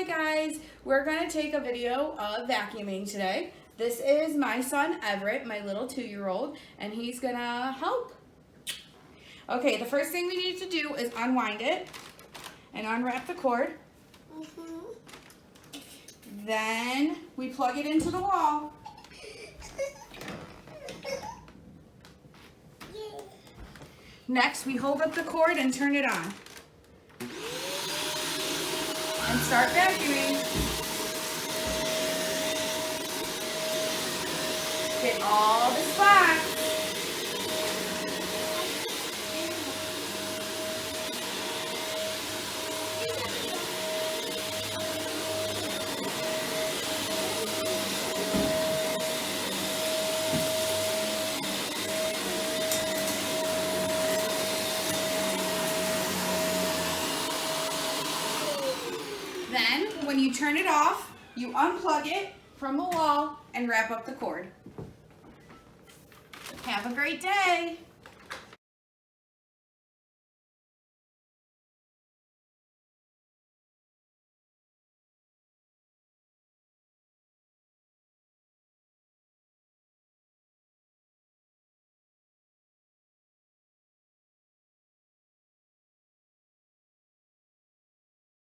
Hi guys, we're going to take a video of vacuuming today. This is my son Everett, my little 2-year-old, and he's going to help. Okay, the first thing we need to do is unwind it and unwrap the cord. Then we plug it into the wall. Next, we hold up the cord and turn it on. And start vacuuming. Get all the spots. Then, when you turn it off, you unplug it from the wall and wrap up the cord. Have a great day.